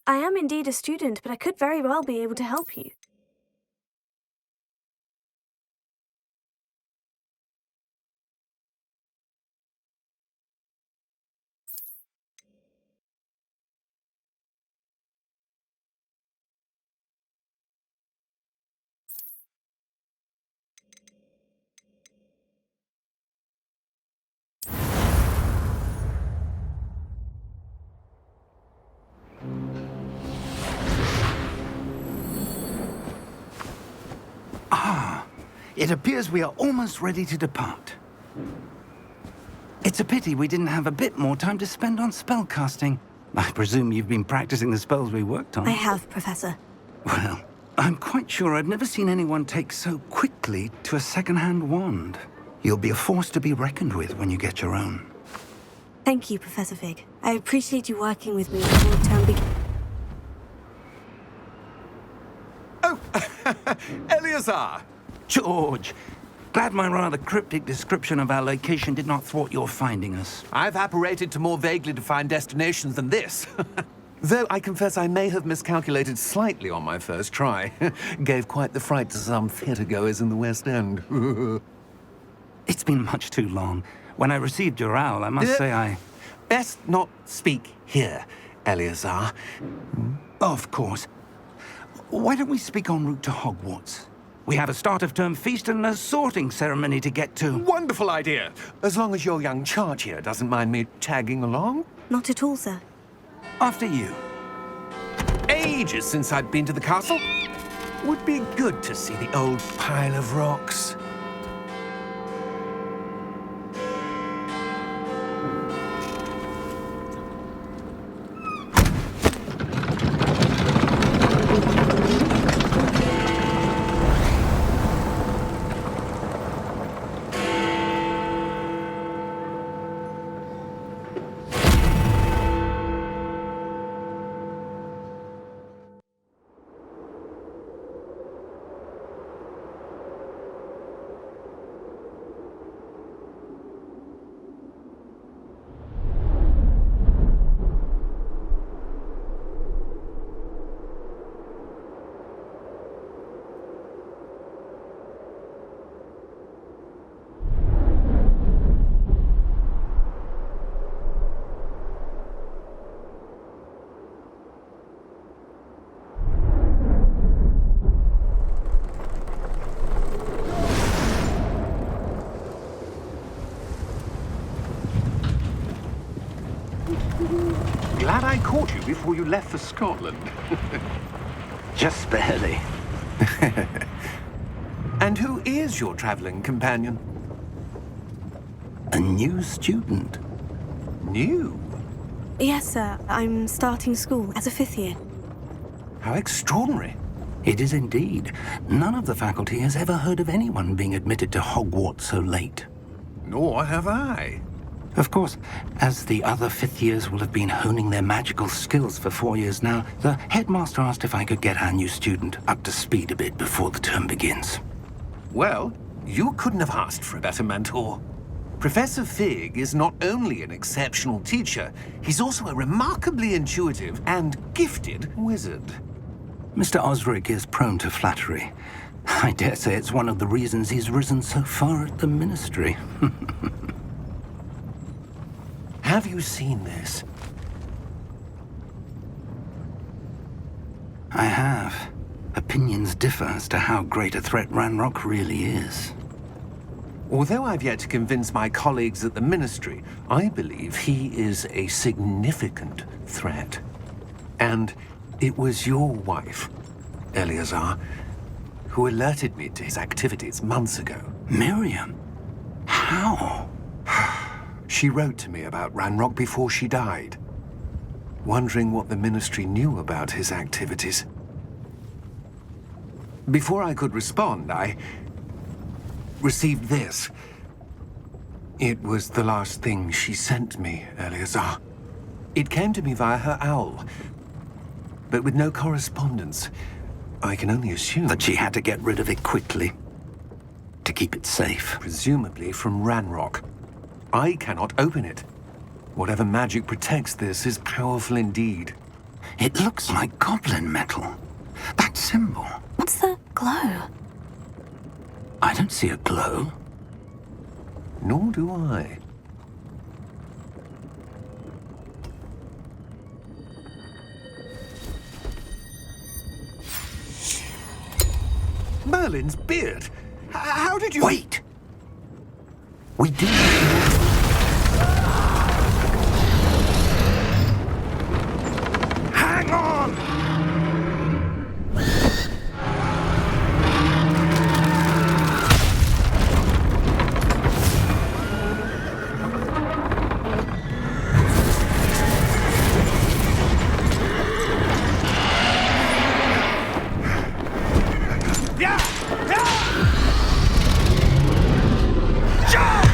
I am indeed a student, but I could very well be able to help you. It appears we are almost ready to depart. It's a pity we didn't have a bit more time to spend on spellcasting. I presume you've been practicing the spells we worked on. I have, Professor. Well, I'm quite sure I've never seen anyone take so quickly to a second-hand wand. You'll be a force to be reckoned with when you get your own. Thank you, Professor Fig. I appreciate you working with me before the term begins. Oh, Eleazar! George, glad my rather cryptic description of our location did not thwart your finding us. I've apparated to more vaguely defined destinations than this. Though I confess I may have miscalculated slightly on my first try. Gave quite the fright to some theatre-goers in the West End. It's been much too long. When I received your owl, I must say I... Best not speak here, Eleazar. Of course. Why don't we speak en route to Hogwarts? We have a start-of-term feast and a sorting ceremony to get to. Wonderful idea. As long as your young charge here doesn't mind me tagging along. Not at all, sir. After you. Ages since I'd been to the castle. Would be good to see the old pile of rocks. Glad I caught you before you left for Scotland. Just barely. And who is your traveling companion? A new student. New? Yes, sir. I'm starting school as a 5th year. How extraordinary. It is indeed. None of the faculty has ever heard of anyone being admitted to Hogwarts so late. Nor have I. Of course, as the other 5th years will have been honing their magical skills for 4 years now, the headmaster asked if I could get our new student up to speed a bit before the term begins. Well, you couldn't have asked for a better mentor. Professor Fig is not only an exceptional teacher, he's also a remarkably intuitive and gifted wizard. Mr. Osric is prone to flattery. I dare say it's one of the reasons he's risen so far at the Ministry. Have you seen this? I have. Opinions differ as to how great a threat Ranrock really is. Although I've yet to convince my colleagues at the Ministry, I believe he is a significant threat. And it was your wife, Eleazar, who alerted me to his activities months ago. Miriam? How? She wrote to me about Ranrock before she died, wondering what the Ministry knew about his activities. Before I could respond, I received this. It was the last thing she sent me, Eleazar. It came to me via her owl, but with no correspondence. I can only assume That she had to get rid of it quickly. To keep it safe. presumably from Ranrock. I cannot open it. Whatever magic protects this is powerful indeed. It looks like goblin metal. That symbol. What's the glow? I don't see a glow. Nor do I. Merlin's beard! How did you... Wait! We do... Hang on! Yeah! Yeah! Jump!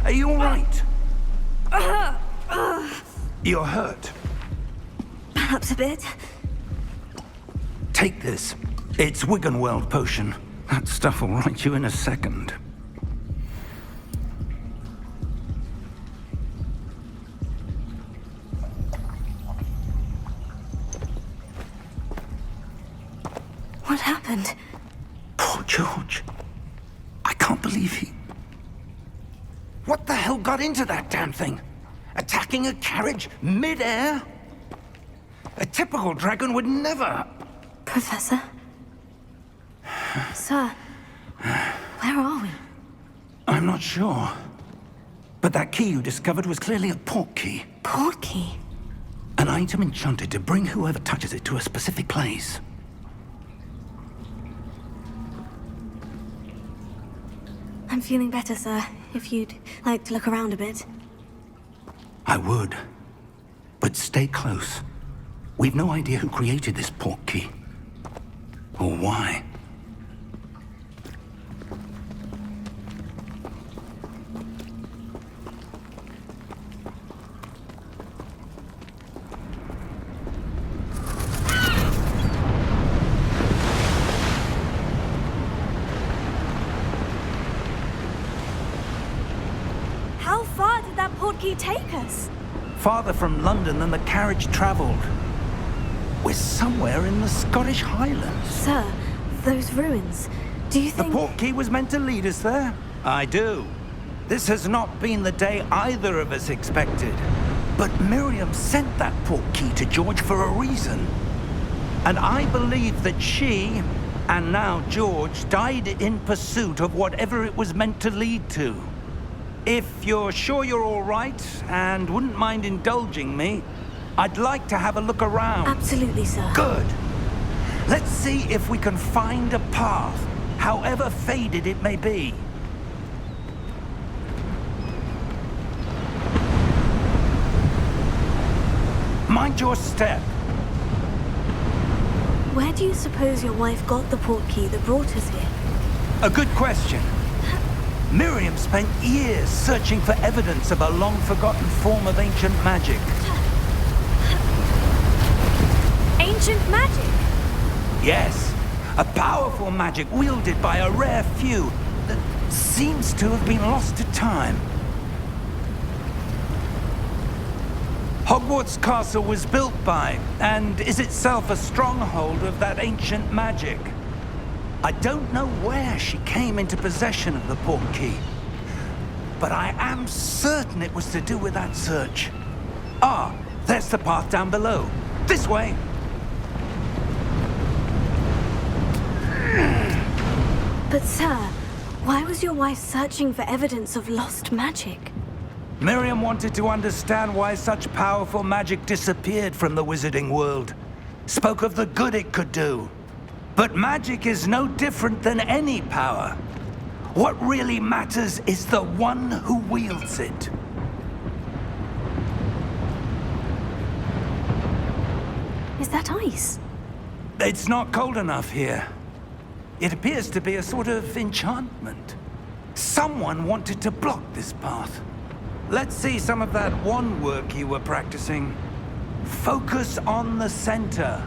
Are you all right? You're hurt. Perhaps a bit. Take this. It's Wiggenweld potion. That stuff will right you in a second. What happened? Poor George. I can't believe he... What the hell got into that damn thing? Attacking a carriage mid-air? A typical dragon would never... Professor? Sir, where are we? I'm not sure. But that key you discovered was clearly a port key. Port key? An item enchanted to bring whoever touches it to a specific place. I'm feeling better, sir. If you'd like to look around a bit. I would. But stay close. We've no idea who created this port key. Or why. How far did that port key take us? Farther from London than the carriage traveled. We're somewhere in the Scottish Highlands. Sir, those ruins. Do you The think... port key was meant to lead us there? I do. This has not been the day either of us expected. But Miriam sent that port key to George for a reason. And I believe that she, and now George, died in pursuit of whatever it was meant to lead to. If you're sure you're all right, and wouldn't mind indulging me, I'd like to have a look around. Absolutely, sir. Good. Let's see if we can find a path, however faded it may be. Mind your step. Where do you suppose your wife got the port key that brought us here? A good question. Miriam spent years searching for evidence of a long-forgotten form of ancient magic. Ancient magic? Yes, a powerful magic wielded by a rare few that seems to have been lost to time. Hogwarts Castle was built by, and is itself a stronghold of that ancient magic. I don't know where she came into possession of the port key, but I am certain it was to do with that search. Ah, there's the path down below. This way. But sir, why was your wife searching for evidence of lost magic? Miriam wanted to understand why such powerful magic disappeared from the wizarding world. Spoke of the good it could do. But magic is no different than any power. What really matters is the one who wields it. Is that ice? It's not cold enough here. It appears to be a sort of enchantment. Someone wanted to block this path. Let's see some of that wand work you were practicing. Focus on the center.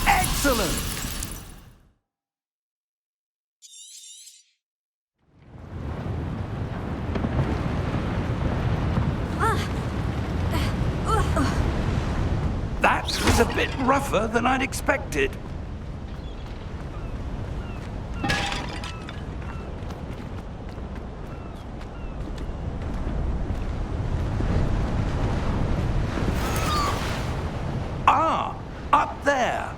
Excellent! That was a bit rougher than I'd expected. Ah, up there.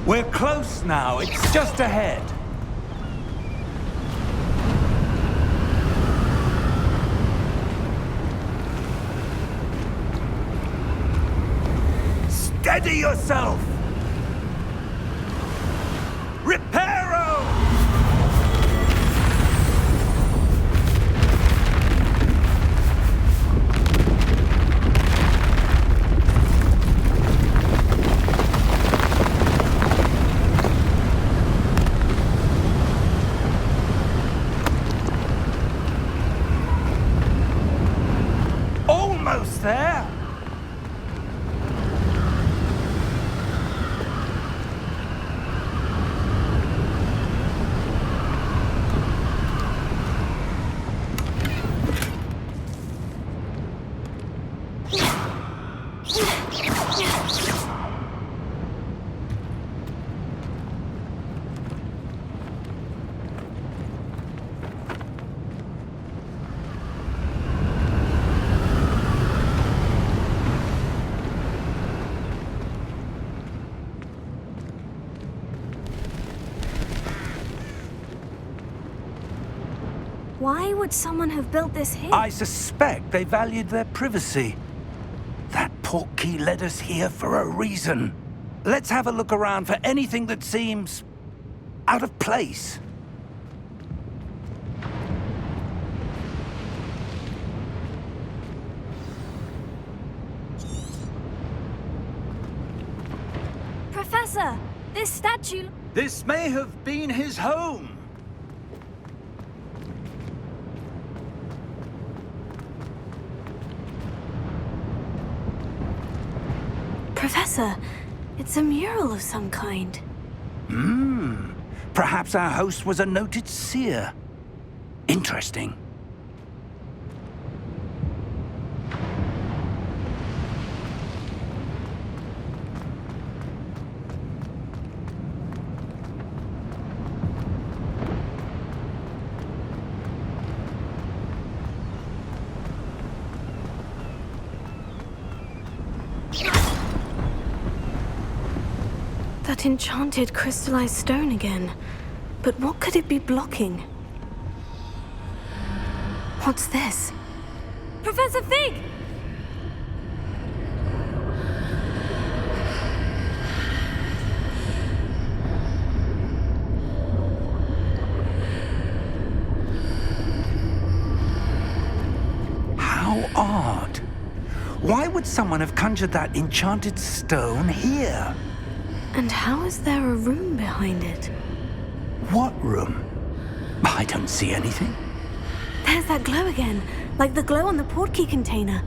We're close now. It's just ahead. Steady yourself! Reparo! Almost there! Why would someone have built this here? I suspect they valued their privacy. That portkey led us here for a reason. Let's have a look around for anything that seems out of place. Professor, this statue... This may have been his home. Professor, it's a mural of some kind. Perhaps our host was a noted seer. Interesting. That enchanted crystallized stone again. But what could it be blocking? What's this? Professor Fig! How odd. Why would someone have conjured that enchanted stone here? And how is there a room behind it? What room? I don't see anything. There's that glow again, like the glow on the portkey container.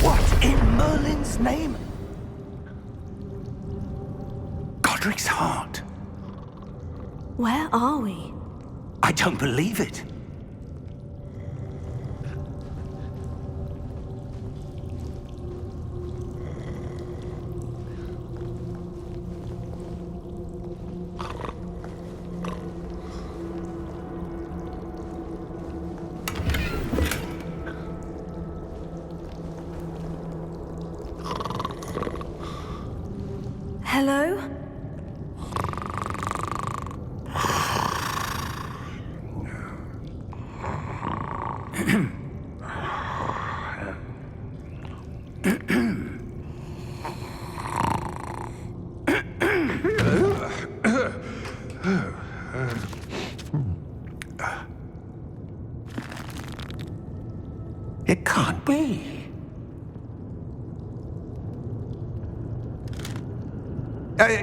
What in Merlin's name? Godric's heart. Where are we? I don't believe it. Hello? It can't be.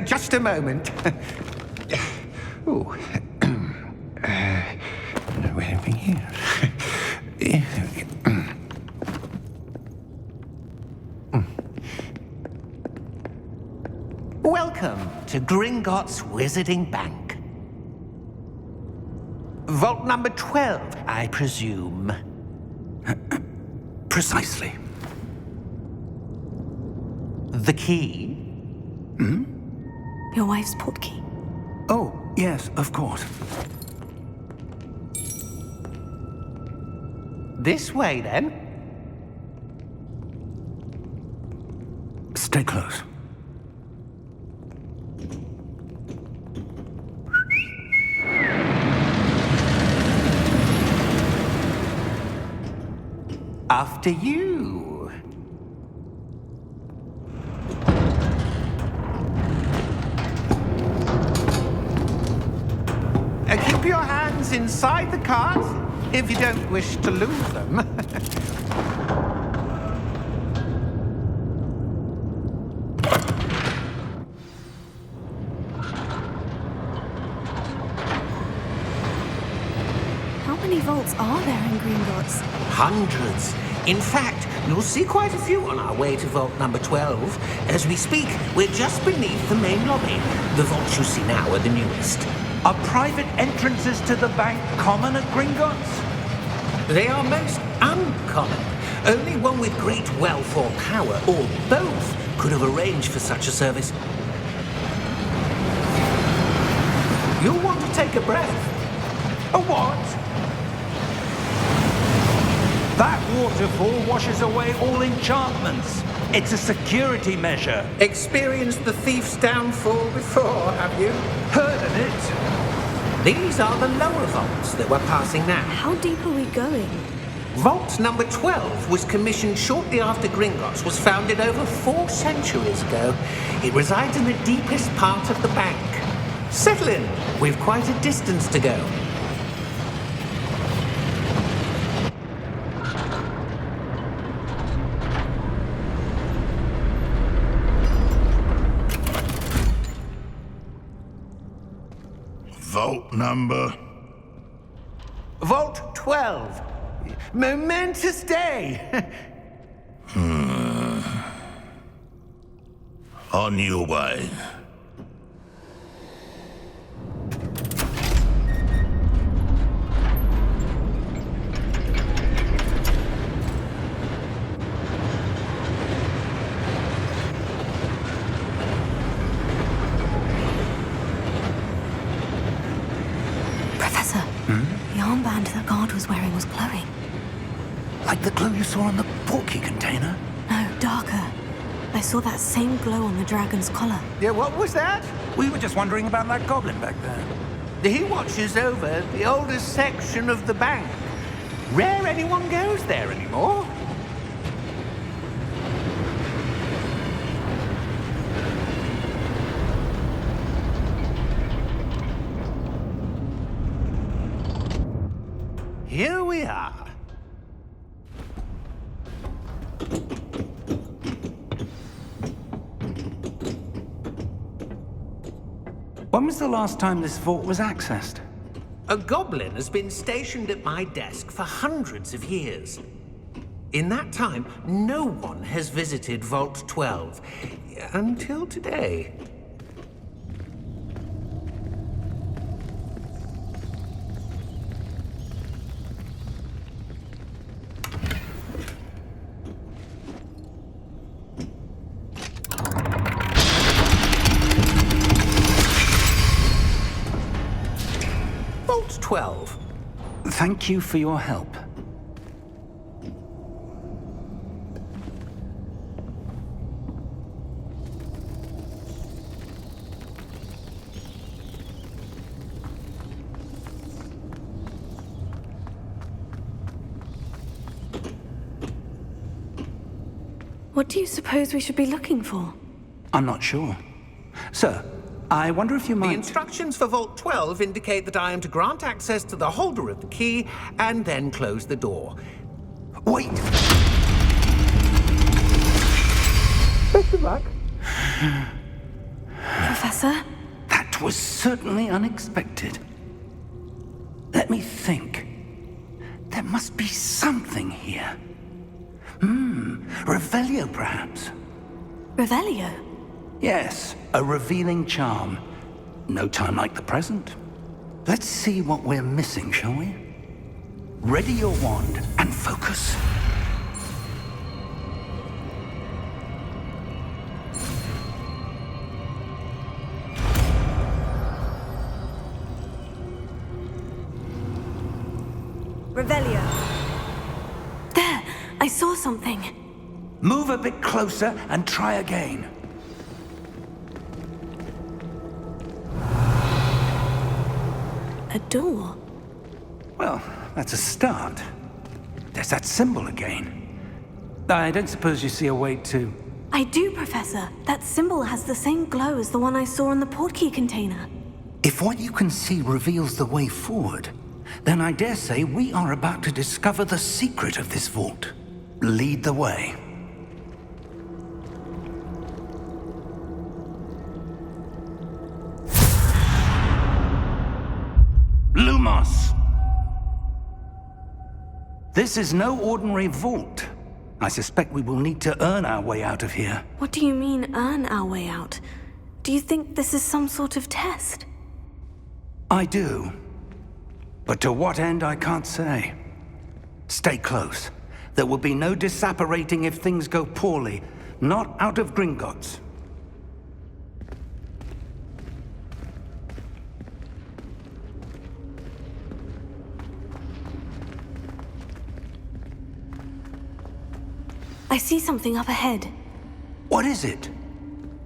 Just a moment. Oh. Anything here? Welcome to Gringotts Wizarding Bank. Vault number 12, I presume. Precisely. The key? Your wife's portkey. Oh, yes, of course. This way, then. Stay close. After you. Keep your hands inside the cart if you don't wish to lose them. How many vaults are there in Gringotts? Hundreds. In fact, you'll see quite a few on our way to vault number 12. As we speak, we're just beneath the main lobby. The vaults you see now are the newest. Are private entrances to the bank common at Gringotts? They are most uncommon. Only one with great wealth or power, or both, could have arranged for such a service. You'll want to take a breath. A what? That waterfall washes away all enchantments. It's a security measure. Experienced the thief's downfall before, have you? Heard of it? These are the lower vaults that we're passing now. How deep are we going? Vault number 12 was commissioned shortly after Gringotts was founded over 4 centuries ago. It resides in the deepest part of the bank. Settle in. We've quite a distance to go. Vault number? Vault 12. Momentous day. On your way. Professor, the armband that guard was wearing was glowing. Like the glow you saw on the portkey container? No, darker. I saw that same glow on the dragon's collar. Yeah, what was that? We were just wondering about that goblin back there. He watches over the oldest section of the bank. Rare anyone goes there anymore. Here we are. When was the last time this vault was accessed? A goblin has been stationed at my desk for hundreds of years. In that time, no one has visited Vault 12 until today. Vault 12. Thank you for your help. What do you suppose we should be looking for? I'm not sure. Sir, I wonder if you The might... instructions for Vault 12 indicate that I am to grant access to the holder of the key and then close the door. Wait! Best of luck. Professor? That was certainly unexpected. Let me think. There must be something here. Revelio, perhaps? Revelio? Yes, a revealing charm. No time like the present. Let's see what we're missing, shall we? Ready your wand and focus. Revelio. There! I saw something. Move a bit closer and try again. A door. Well, that's a start. There's that symbol again. I don't suppose you see a way to... I do, Professor. That symbol has the same glow as the one I saw in the portkey container. If what you can see reveals the way forward, then I dare say we are about to discover the secret of this vault. Lead the way. Lumos! This is no ordinary vault. I suspect we will need to earn our way out of here. What do you mean, earn our way out? Do you think this is some sort of test? I do. But to what end, I can't say. Stay close. There will be no disapparating if things go poorly. Not out of Gringotts. I see something up ahead. What is it?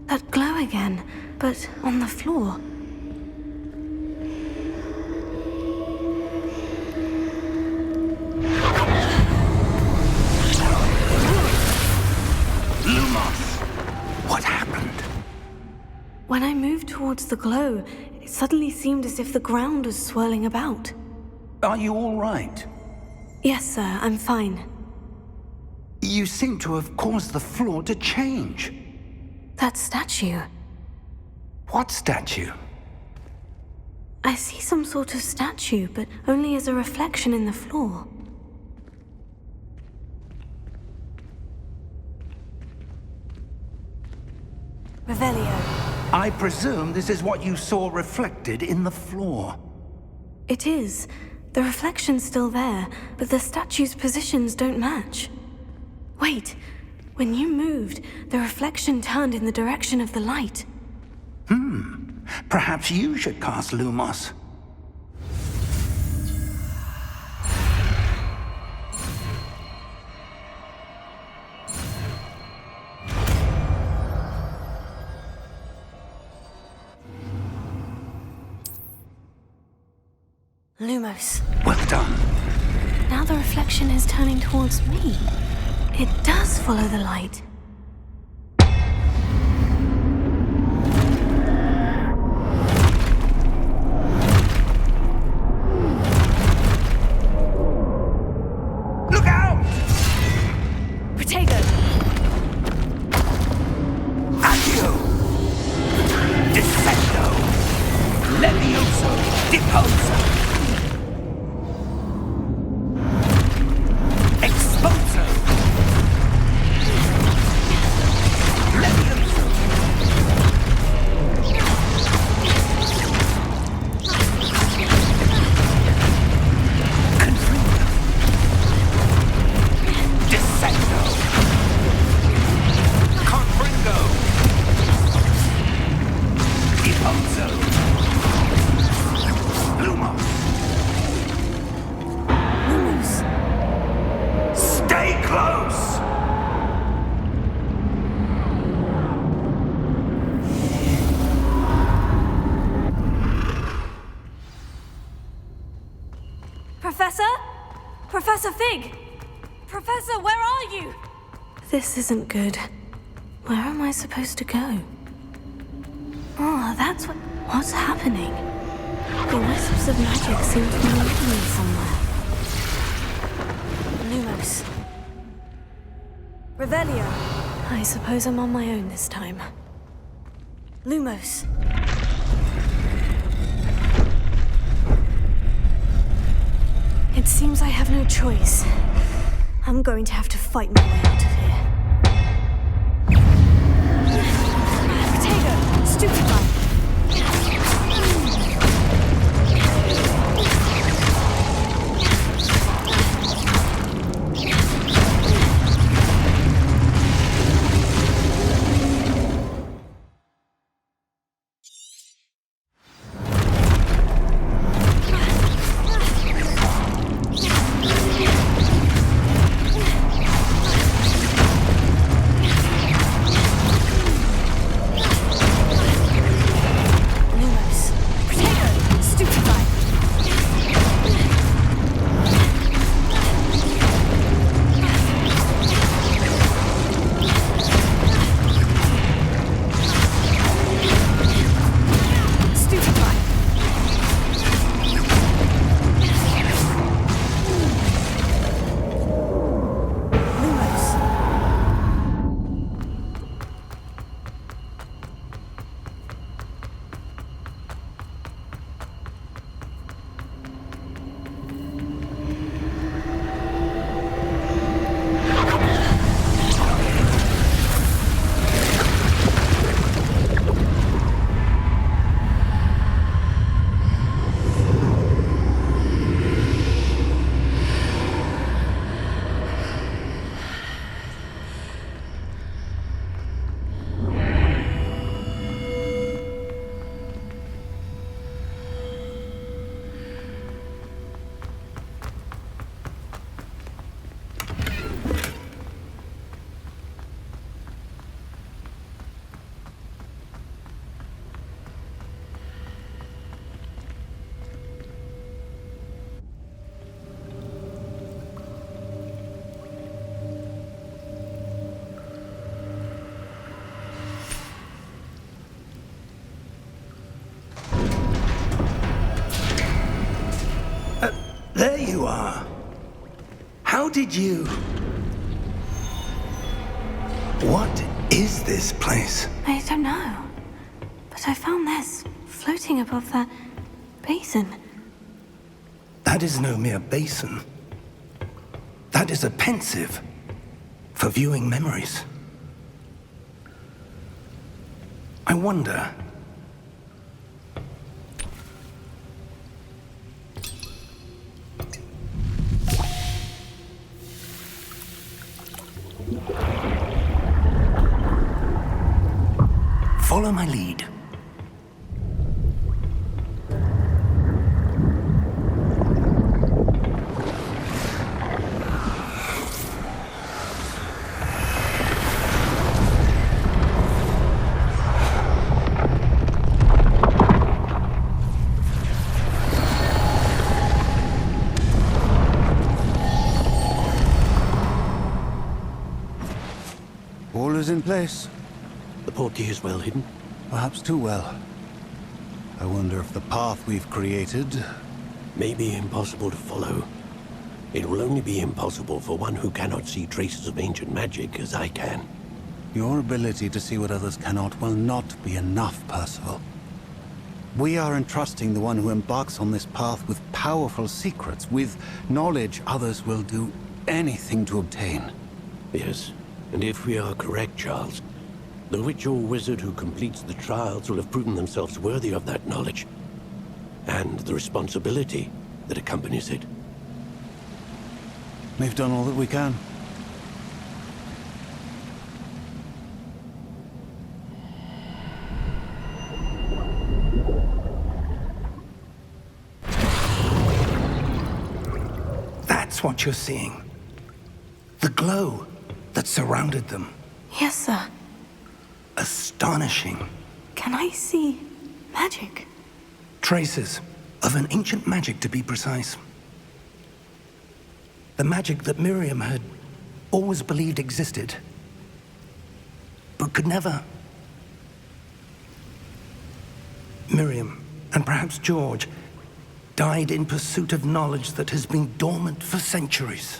That glow again, but on the floor. Lumos! What happened? When I moved towards the glow, it suddenly seemed as if the ground was swirling about. Are you all right? Yes, sir, I'm fine. You seem to have caused the floor to change. That statue. What statue? I see some sort of statue, but only as a reflection in the floor. Revelio. I presume this is what you saw reflected in the floor. It is. The reflection's still there, but the statue's positions don't match. Wait. When you moved, the reflection turned in the direction of the light. Perhaps you should cast Lumos. Lumos. Well done. Now the reflection is turning towards me. It does follow the light. Look out! Protego! Accio! Descendo! Levioso! Deposo! Exposo! Levioso! Confringo! Descendo! Confringo! Deposo! Lumos! Lumos. Stay close! Professor? Professor Fig! Professor, where are you? This isn't good. Where am I supposed to go? Oh, that's what... What's happening? The wisps of magic seem to be leading me somewhere. Lumos. Revelio. I suppose I'm on my own this time. Lumos. It seems I have no choice. I'm going to have to fight my way out of here. Protego! Stupid one! There you are. How did you... What is this place? I don't know. But I found this floating above that basin. That is no mere basin. That is a pensive for viewing memories. I wonder... Follow my lead. All is in place. The portkey is well hidden. Perhaps too well. I wonder if the path we've created... May be impossible to follow. It will only be impossible for one who cannot see traces of ancient magic as I can. Your ability to see what others cannot will not be enough, Percival. We are entrusting the one who embarks on this path with powerful secrets, with knowledge others will do anything to obtain. Yes, and if we are correct, Charles, the witch or wizard who completes the trials will have proven themselves worthy of that knowledge, and the responsibility that accompanies it. We've done all that we can. That's what you're seeing. The glow that surrounded them. Yes, sir. Astonishing. Can I see magic? Traces of an ancient magic, to be precise. The magic that Miriam had always believed existed, but could never. Miriam, and perhaps George, died in pursuit of knowledge that has been dormant for centuries.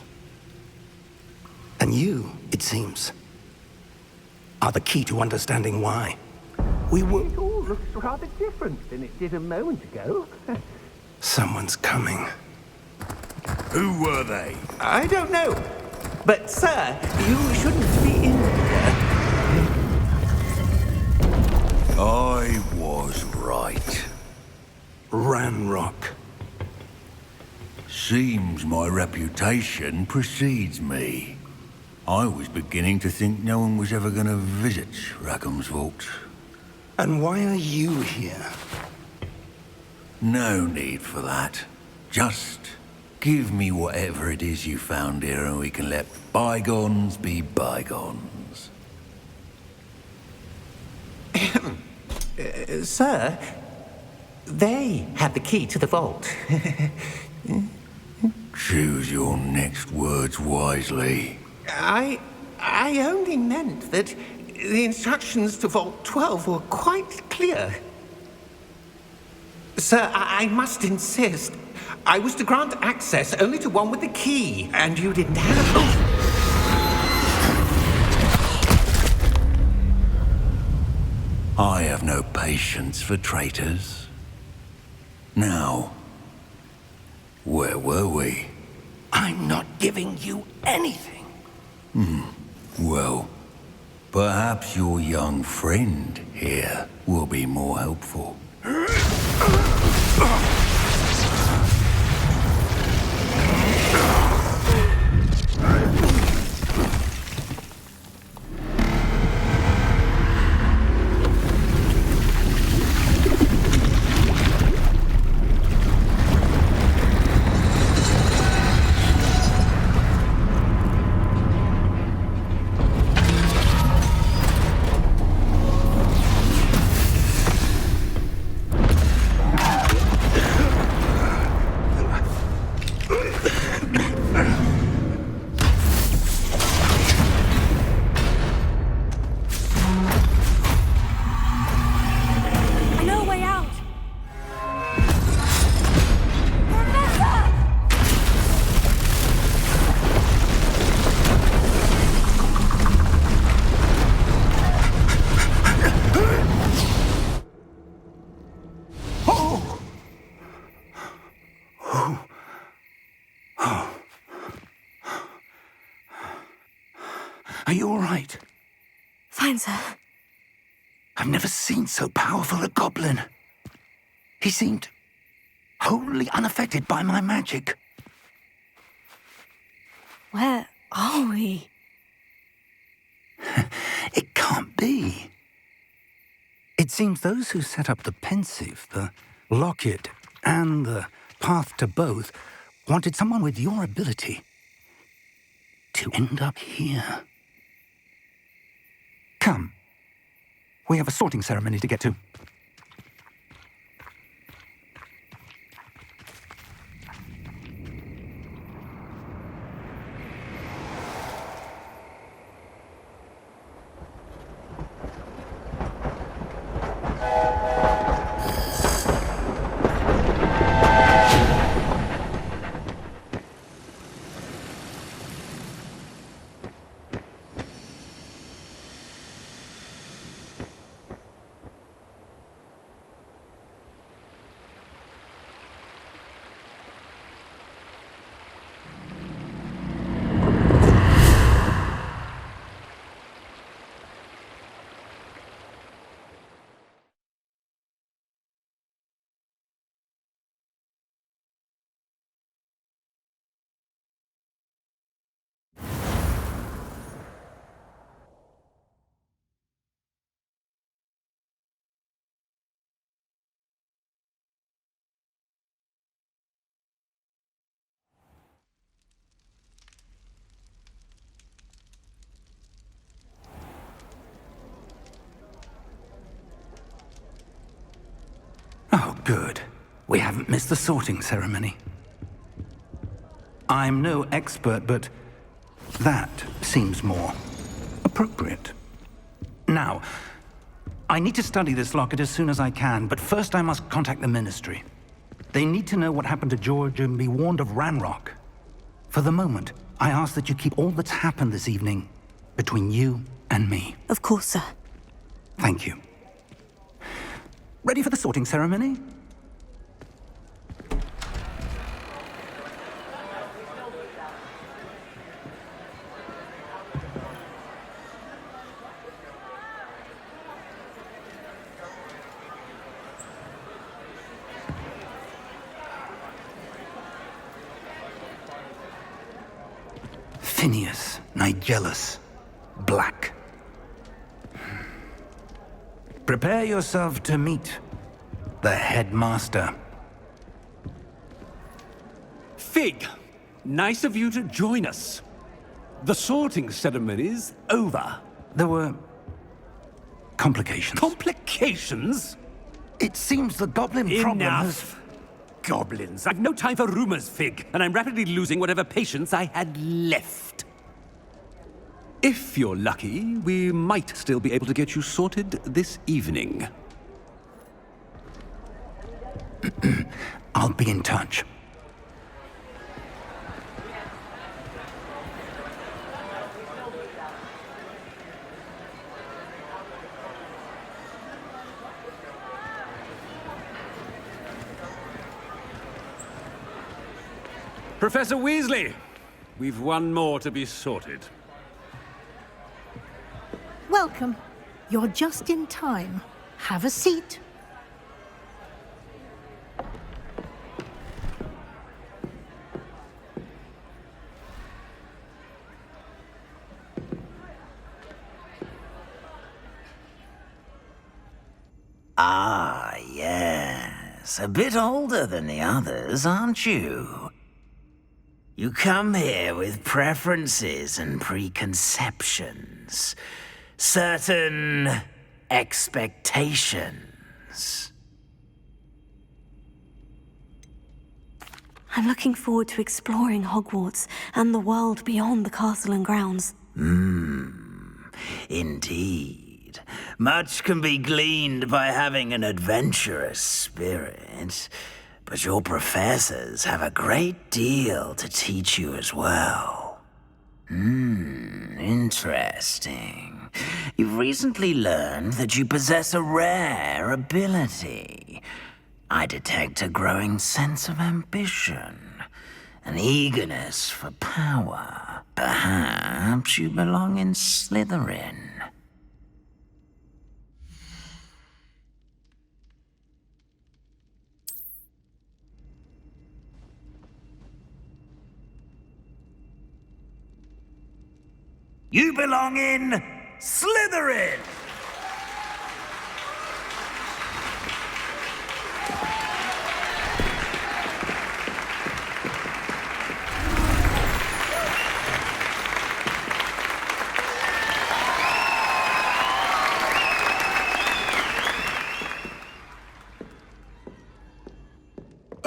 And you, it seems, are the key to understanding why. We were... It all looks rather different than it did a moment ago. Someone's coming. Who were they? I don't know. But, sir, you shouldn't be in here. I was right. Ranrock. Seems my reputation precedes me. I was beginning to think no one was ever going to visit Rackham's vault. And why are you here? No need for that. Just give me whatever it is you found here and we can let bygones be bygones. Sir, they had the key to the vault. Choose your next words wisely. I only meant that the instructions to Vault 12 were quite clear. Sir, I must insist. I was to grant access only to one with the key, and you didn't have... I have no patience for traitors. Now, where were we? I'm not giving you anything. Well, perhaps your young friend here will be more helpful. Are you all right? Fine, sir. I've never seen so powerful a goblin. He seemed wholly unaffected by my magic. Where are we? It can't be. It seems those who set up the pensive, the locket, and the path to both wanted someone with your ability to end up here. Come. We have a sorting ceremony to get to. Oh, good. We haven't missed the sorting ceremony. I'm no expert, but that seems more appropriate. Now, I need to study this locket as soon as I can, but first I must contact the Ministry. They need to know what happened to George and be warned of Ranrock. For the moment, I ask that you keep all that's happened this evening between you and me. Of course, sir. Thank you. Ready for the sorting ceremony? Phineas, Nigellus, Black. Prepare yourself to meet the headmaster. Fig, nice of you to join us. The sorting ceremony's over. There were complications. Complications? It seems the goblin problem has... Enough. Goblins. I've no time for rumors, Fig, and I'm rapidly losing whatever patience I had left. If you're lucky, we might still be able to get you sorted this evening. I'll be in touch. Professor Weasley, we've one more to be sorted. Welcome. You're just in time. Have a seat. Ah, yes. A bit older than the others, aren't you? You come here with preferences and preconceptions. Certain expectations. I'm looking forward to exploring Hogwarts and the world beyond the castle and grounds. Indeed. Much can be gleaned by having an adventurous spirit, but your professors have a great deal to teach you as well. Interesting. You've recently learned that you possess a rare ability. I detect a growing sense of ambition. an eagerness for power. Perhaps you belong in Slytherin. You belong in Slytherin!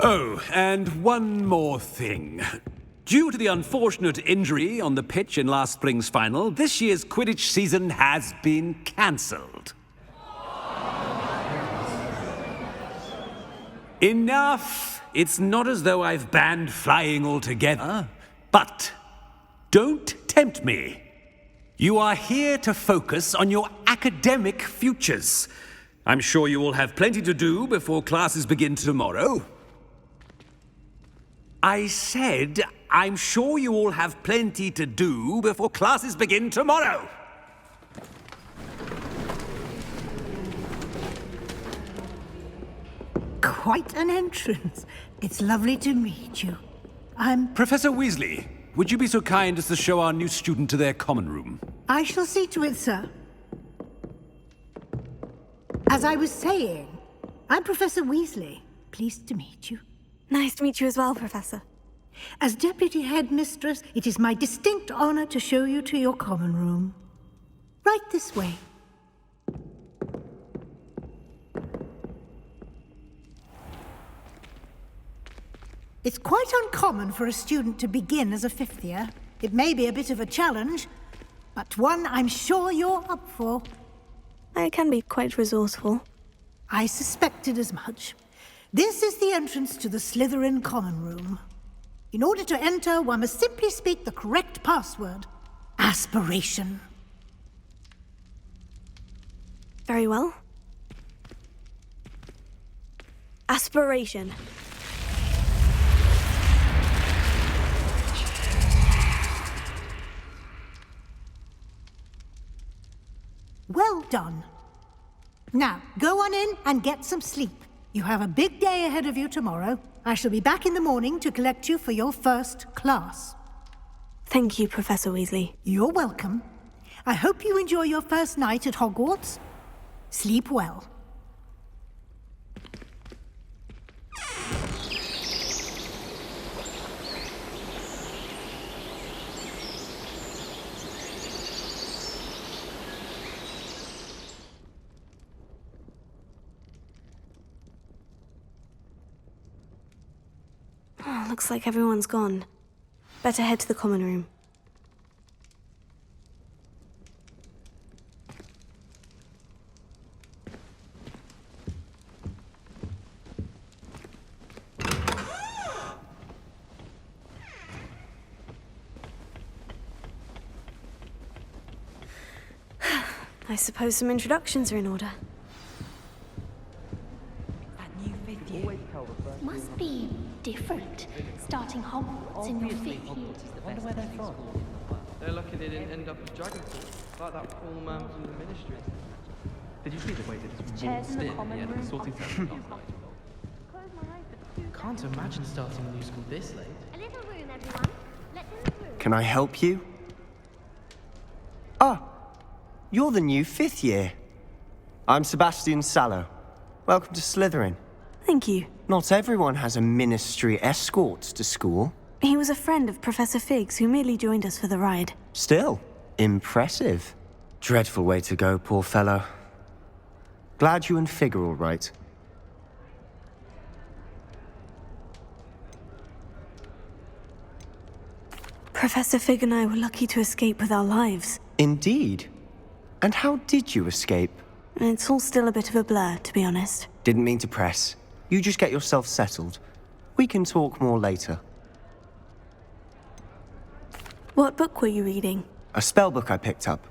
Oh, and one more thing. Due to the unfortunate injury on the pitch in last spring's final, this year's Quidditch season has been cancelled. Enough! It's not as though I've banned flying altogether. But don't tempt me. You are here to focus on your academic futures. I'm sure you will have plenty to do before classes begin tomorrow. I said, I'm sure you all have plenty to do before classes begin tomorrow. Quite an entrance. It's lovely to meet you. Professor Weasley, would you be so kind as to show our new student to their common room? I shall see to it, sir. As I was saying, I'm Professor Weasley. Pleased to meet you. Nice to meet you as well, Professor. As Deputy Headmistress, it is my distinct honor to show you to your common room. Right this way. It's quite uncommon for a student to begin as a fifth year. It may be a bit of a challenge, but one I'm sure you're up for. I can be quite resourceful. I suspected as much. This is the entrance to the Slytherin common room. In order to enter, one must simply speak the correct password. Aspiration. Very well. Aspiration. Well done. Now, go on in and get some sleep. You have a big day ahead of you tomorrow. I shall be back in the morning to collect you for your first class. Thank you, Professor Weasley. You're welcome. I hope you enjoy your first night at Hogwarts. Sleep well. Oh, looks like everyone's gone. Better head to the common room. I suppose some introductions are in order. Must be different, starting Hogwarts in your fifth year. Wonder where they're from. They're lucky they didn't end up as Dragonfall, like that poor man from the Ministry. Did you see the way that this Chairs in the common room. sorting session last night? Can't imagine starting a new school this late. A little room, everyone. Let them through. Can I help you? Ah, you're the new fifth year. I'm Sebastian Sallow. Welcome to Slytherin. Thank you. Not everyone has a ministry escort to school. He was a friend of Professor Fig's who merely joined us for the ride. Still, impressive. Dreadful way to go, poor fellow. Glad you and Fig are all right. Professor Fig and I were lucky to escape with our lives. Indeed. And how did you escape? It's all still a bit of a blur, to be honest. Didn't mean to press. You just get yourself settled. We can talk more later. What book were you reading? A spellbook I picked up.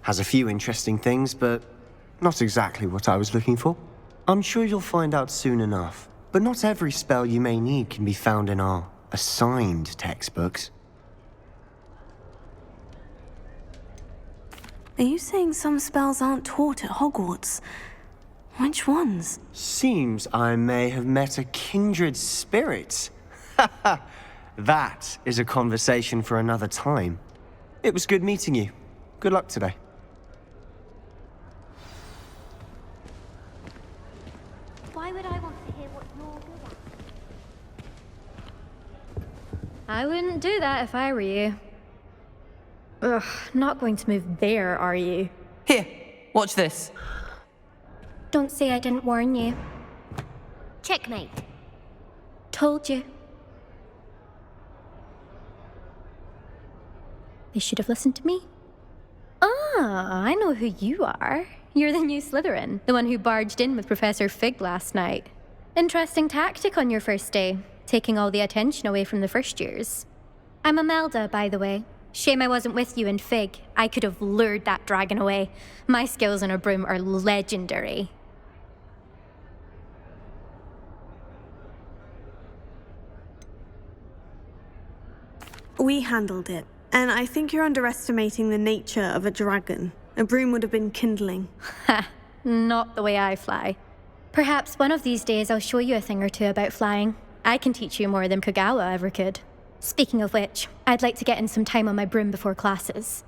Has a few interesting things, but not exactly what I was looking for. I'm sure you'll find out soon enough. But not every spell you may need can be found in our assigned textbooks. Are you saying some spells aren't taught at Hogwarts? Which ones? Seems I may have met a kindred spirit. That is a conversation for another time. It was good meeting you. Good luck today. Why would I want to hear what you're good at? I wouldn't do that if I were you. Ugh, not going to move there, are you? Here, watch this. Don't say I didn't warn you. Checkmate. Told you. They should have listened to me. Ah, I know who you are. You're the new Slytherin, the one who barged in with Professor Fig last night. Interesting tactic on your first day, taking all the attention away from the first years. I'm Imelda, by the way. Shame I wasn't with you in Fig. I could have lured that dragon away. My skills on a broom are legendary. We handled it, and I think you're underestimating the nature of a dragon. A broom would have been kindling. Ha, not the way I fly. Perhaps one of these days I'll show you a thing or two about flying. I can teach you more than Kagawa ever could. Speaking of which, I'd like to get in some time on my broom before classes.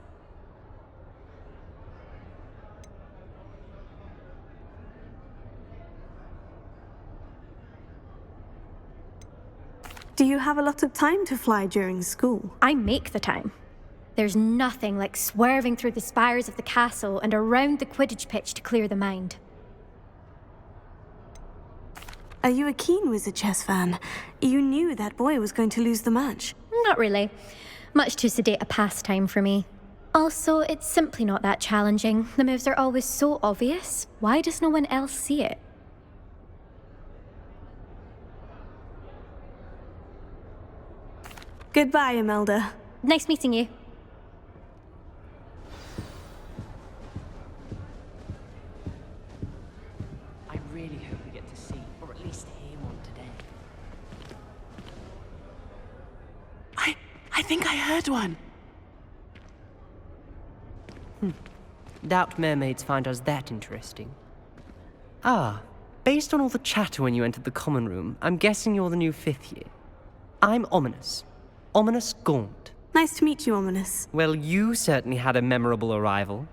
Do you have a lot of time to fly during school? I make the time. There's nothing like swerving through the spires of the castle and around the Quidditch pitch to clear the mind. Are you a keen Wizard chess fan? You knew that boy was going to lose the match. Not really. Much too sedate a pastime for me. Also, it's simply not that challenging. The moves are always so obvious. Why does no one else see it? Goodbye, Imelda. Nice meeting you. I really hope we get to see, or at least hear one today. I think I heard one. Doubt mermaids find us that interesting. Ah, based on all the chatter when you entered the common room, I'm guessing you're the new 5th year. I'm Ominous. Ominous Gaunt. Nice to meet you, Ominous. Well, you certainly had a memorable arrival.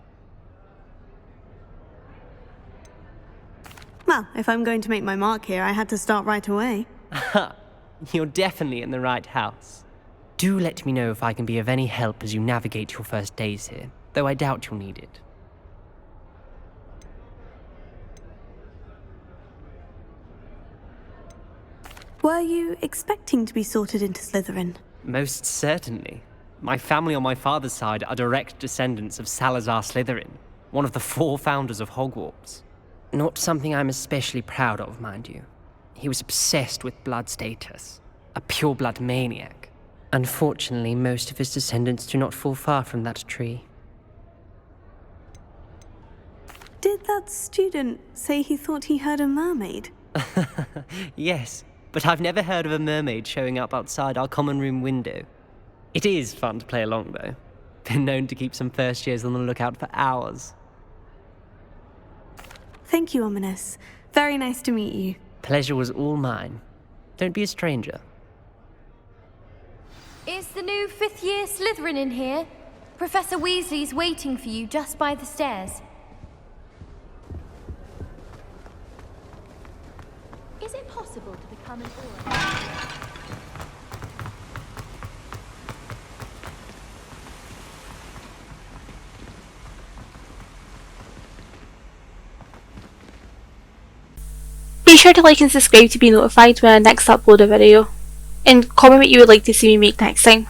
Well, if I'm going to make my mark here, I had to start right away. You're definitely in the right house. Do let me know if I can be of any help as you navigate your first days here, though I doubt you'll need it. Were you expecting to be sorted into Slytherin? Most certainly. My family on my father's side are direct descendants of Salazar Slytherin, one of the 4 founders of Hogwarts. Not something I'm especially proud of, mind you. He was obsessed with blood status, a pure-blood maniac. Unfortunately, most of his descendants do not fall far from that tree. Did that student say he thought he heard a mermaid? Yes, but I've never heard of a mermaid showing up outside our common room window. It is fun to play along, though. Been known to keep some first years on the lookout for hours. Thank you, Ominous. Very nice to meet you. Pleasure was all mine. Don't be a stranger. Is the new 5th year Slytherin in here? Professor Weasley's waiting for you just by the stairs. Is it possible to become an Auror? Be sure to like and subscribe to be notified when I next upload a video, and comment what you would like to see me make next time.